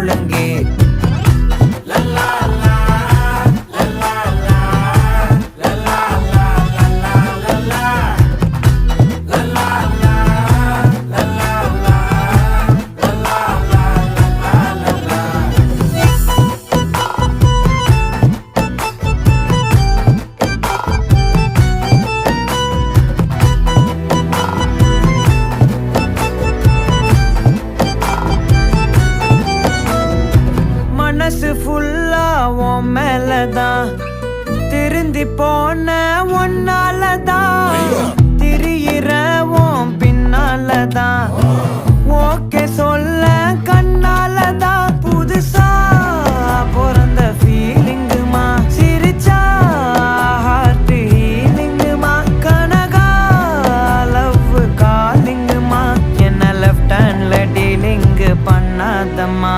முழங்கே. மனசு ஃபுல்லா உன் மேலதான், திருந்தி போன ஒன்னாலதான், திரியிற உன் பின்னாலதான், ஓகே சொல்ல கண்ணாலதான். புதுசா பிறந்த ஃபீலிங்குமா, சிரிச்சா ஹார்ட் ஹீலிங்குமா, கனகா லவ் காலிங்குமா, என்ன லெஃப்ட் ஹேண்ட்ல டீலிங்கு பண்ணாதம்மா.